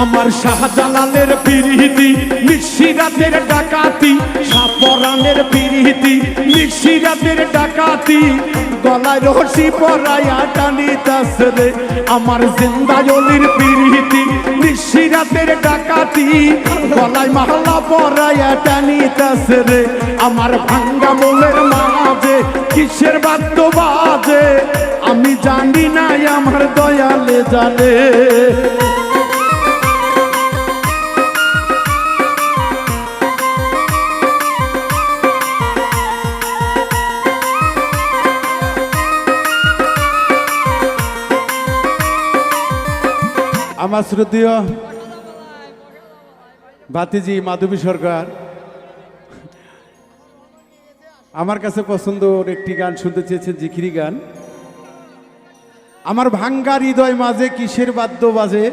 আমার শাহজালালের পিরিতি নিশিরাতের ডাকাতি, সাপরানের পিরিতি নিশিরাতের ডাকাতি, গলায় রশি পরাইয়া টানিতাছে রে। আমার জিন্দায়লির পিরিতি নিশিরাতের ডাকাতি, গলায় মালা পরাইয়া টানিতাছে রে। আমার ভাঙ্গা মনের মাঝে কিসের বাদ্য বাজে, আমি জানি না আমার দয়ালে জানে। আমার শ্রদ্ধেয় ভাতিজি মাধবী সরকার আমার কাছে পছন্দের একটি গান শুনতে চেয়েছেন, জিকিরি গান। আমার ভাঙ্গা হৃদয় মাঝে কিসের বাদ্য বাজে,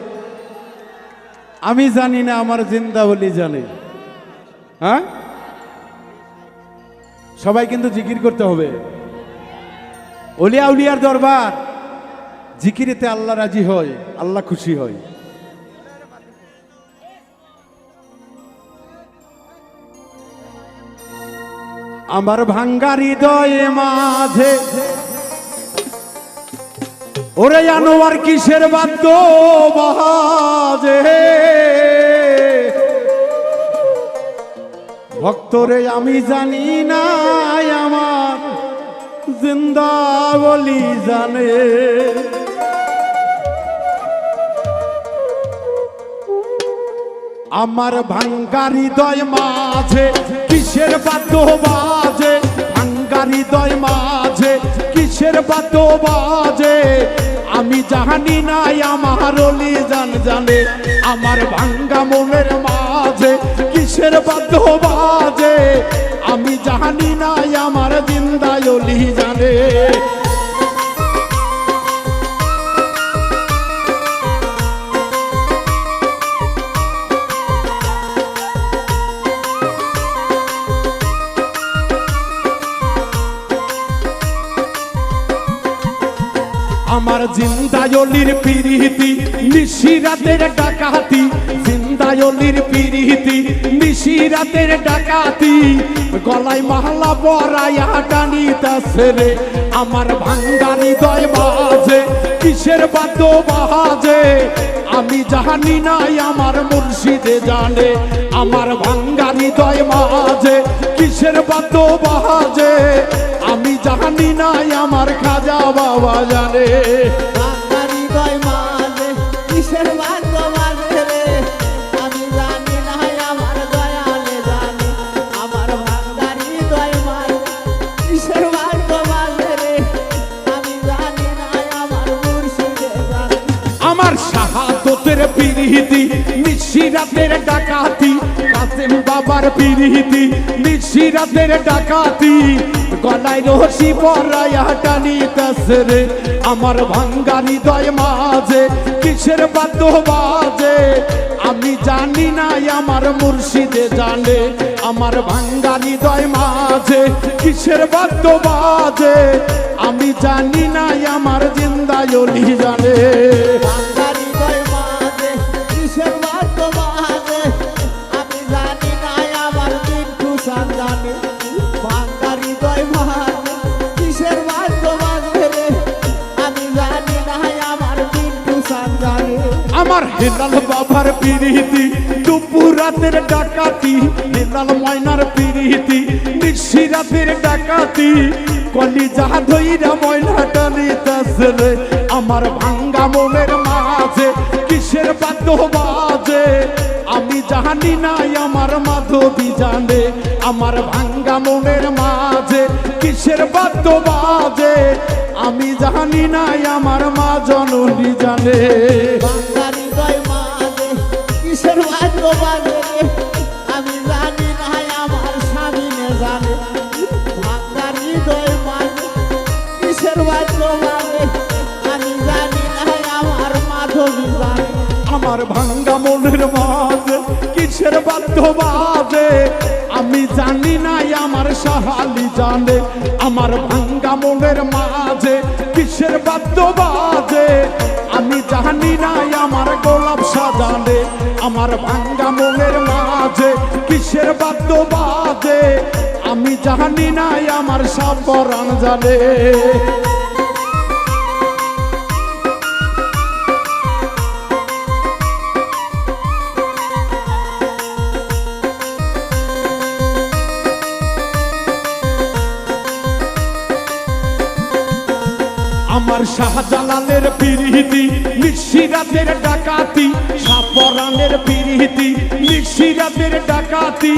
আমি জানি না আমার জিন্দাওয়ালি জানে। হ্যাঁ, সবাই কিন্তু জিকির করতে হবে। ওলিয়া উলিয়ার দরবার, জিকিরেতে আল্লাহ রাজি হয়, আল্লাহ খুশি হয়। আমার ভাঙ্গা হৃদয়ে মাঝে ওরে আনোয়ার কিসের বাদ্য বাজে, ভক্তরে আমি জানি না আমার জিন্দাওয়ালি জানে। আমার ভাঙ্গা হৃদয় মাঝে কিসের বাদ্য বাজে, ভাঙ্গা হৃদয় মাঝে কিসের বাদ্য বাজে, আমি জানি না আমার ওলি জান জানে। আমার ভাঙ্গা মনের মাঝে কিসের বাদ্য বাজে, আমি জানি না আমার জিন্দাওয়ালি জানে। আমার জিন্দাওয়ালির পিরিতি নিশিরাতের ডাকাতি, জিন্দাওয়ালির পিরিতি নিশিরাতের ডাকাতি, গলায় মালা পরাইয়া টানিতাছে রে। আমার ভাঙ্গা হৃদয় মাঝে কিসের বাদ্য বাজে, আমি জানি না আমার মুর্শিদে জানে। আমার ভাঙ্গা হৃদয় মাঝে কিসের বাদ্য বাজে, আমি জানি না আমার খাজা বাবা জানে। ভাঙ্গা হৃদয় মাঝে কিসের বাদ্য বাজে রে, আমি জানি না আমার দয়ালে জানে। আমার ভাঙ্গা হৃদয় মাঝে কিসের বাদ্য বাজে রে, আমি জানি না আমার মুর্শিদে জানে। আমার শাহাদতের পিরিতি নিশিরাতের ডাকাতি, কাসেম বাবার পিরিতি নিশিরাতের ডাকাতি, গলায় রশি পরাইয়া টানিতাছে রে। আমার ভাঙ্গা হৃদয় মাঝে কিসের বাদ্য বাজে, আমি জানি না আমার মুর্শিদে জানে। আমার ভাঙ্গা হৃদয় মাঝে কিসের বাদ্য বাজে, আমি জানি না আমার জিন্দাওয়ালি জানে। ভাঙ্গা হৃদয় মাঝে কিসের বাদ্য বাজে, আমি জানি না আমার মিন্টু সান জানে। ভাঙ্গা হৃদয় মাঝে কিসের বাদ্য বাজে রে, আমি জানি না আমার মিন্টু সান জানে। আমার হেলাল বাবার পিরিতি দুপুর রাতের ডাকাতি, হেলাল ময়নার পিরিতি নিশিরাতের ডাকাতি, কলিজা ধইরা ময়না টানিতাছে রে। আমার ভাঙ্গা মনের মাঝে কিসের বাদ্য বাজে, আমি জানি না আমার মাধবী জানে। আমার ভাঙ্গা মনের মাঝে কিসের বাদ্য বাজে, আমি জানি না আমার মা জননী জানে। ভাঙ্গা হৃদয় মাঝে কিসের বাদ্য বাজে রে, আমি জানি না আমার স্বামীনে জানে। ভাঙ্গা হৃদয় মাঝে কিসের বাদ্য বাজে, আমি জানি না আমার মাধবী জানে। আমার ভাঙ্গা মনের মাঝে কিসের বাদ্য বাজে, আমি জানি না আমার শাহালি জানে। আমার ভাঙ্গা মনের মাঝে কিসের বাদ্য বাজে, আমি জানি না আমার গোলাপ জানে আমার ভাঙ্গা মনের মাঝে কিসের বাদ্য বাজে আমি জানি না আমার সব পরাণ জানে আমার শাহজালালের পিরিতি নিশিরাতের ডাকাতি সাপরানের পিরিতি নিশিরাতের ডাকাতি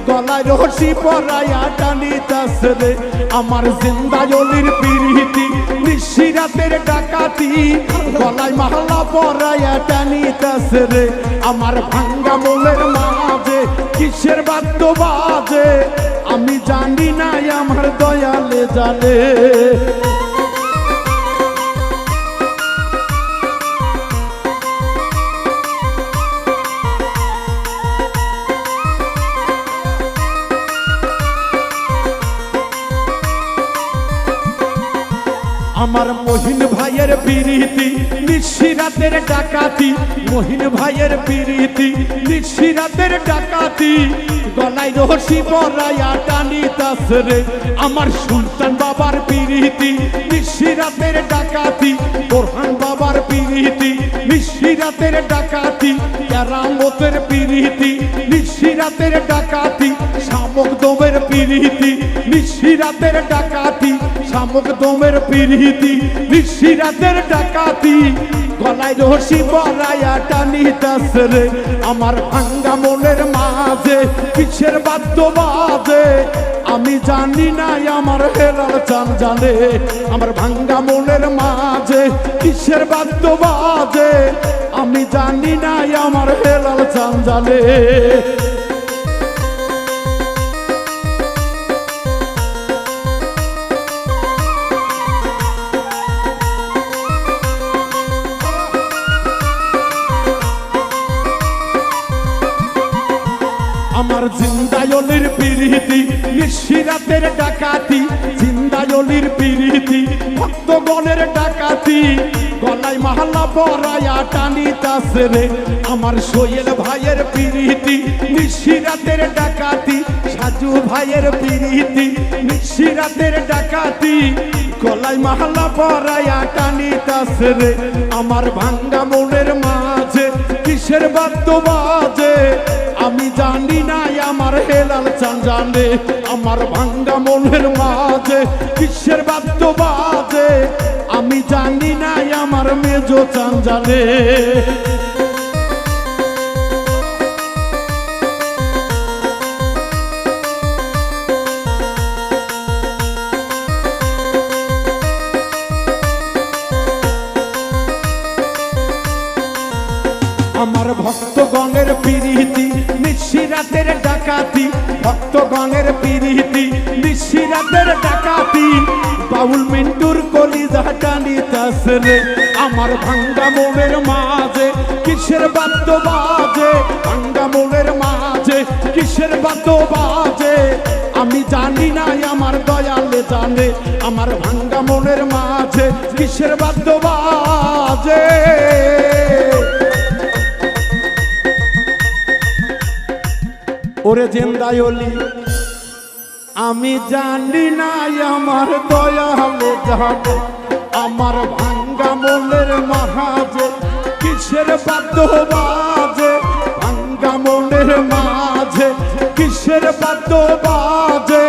গলায় রশি পরায়া টানিতাছে রে আমার জিন্দায়লির পিরিতি নিশিরাতের ডাকাতি গলায় মালা পরায়া টানিতাছে রে আমার ভাঙ্গা মনের মাঝে কিসের বাদ্য বাজে আমি জানি না আমার দয়ালে জানে আমার মহিন ভাইয়ের পিরিতি নিশিরাতের ডাকাতি মহিন ভাইয়ের পিরিতি নিশিরাতের ডাকাতি গলায় রশি পরায়া টানিতাছে রে আমার সুলতান বাবার পিরিতি নিশিরাতের ডাকাতি বোরহান বাবার পিরিতি নিশিরাতের ডাকাতি কেরামতের পিরিতি নিশিরাতের ডাকাতি শামুক দমের পিরিতি নিশিরাতের ডাকাতি শামুক দমের পিরিতি নিশিরাতের ডাকাতি গলায় রশি পরায়া টানিতাছে রে আমার ভাঙ্গা মনের মাঝে কিসের বাদ্য বাজে আমি জানি না আমার হেলাল চান জানে আমার ভাঙ্গা মনের মাঝে কিসের বাদ্য বাজে আমি জানি না আমার হেলাল চান জানে আমার জিন্দায়লির পিরিতি নিশিরাতের ডাকাতি জিন্দায়লির পিরিতি ভক্তগণের ডাকাতি গলায় মালা পরায়া টানিতাছে রে আমার সোহেল ভাইয়ের পিরিতি নিশিরাতের ডাকাতি সাজু ভাইয়ের পিরিতি নিশিরাতের ডাকাতি গলায় মালা পরায়া টানিতাছে রে আমার ভাঙ্গা মনের মাঝে কিসের বাদ্য বাজে আমি জানি না আমার হেলাল চান জানে আমার ভাঙ্গা মনের মাঝে কিসের বাদ্য বাজে আমি জানি না আমার মেজো চান জানে আমার ভক্তগণের পিরিতি নিশিরাতের ডাকাতি ভক্তগণের পিরিতি নিশিরাতের ডাকাতি বাউল মিন্টুর কলিজা টানিতাছে রে আমার ভাঙ্গা মনের মাঝে কিসের বাদ্য বাজে ভাঙ্গা মনের মাঝে কিসের বাদ্য বাজে আমি জানি না আমার দয়ালে জানে আমার ভাঙ্গা মনের মাঝে কিসের বাদ্য বাজে ওরে জিন্দায়লি আমি জানি না আমার দয়ালে জানে আমার ভাঙ্গা মনের মাঝে কিসের বাদ্য বাজে ভাঙ্গা মনের মাঝে কিসের বাদ্য বাজে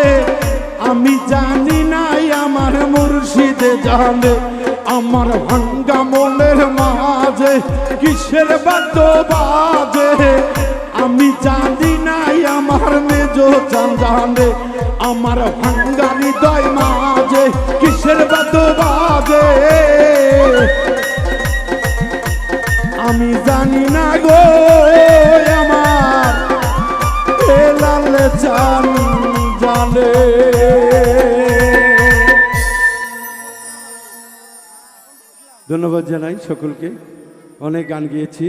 আমি জানি না আমার মুর্শিদে জানে আমার ভাঙ্গা মনের মাঝে কিসের বাদ্য বাজে আমি জানি না আমার মেজো চান জানে আমার ভাঙ্গা হৃদয় মাঝে কিসের বাদ্য বাজে আমি জানি না গো আমার হেলাল চান জানে ধন্যবাদ জানাই সকলকে অনেক গান গিয়েছি।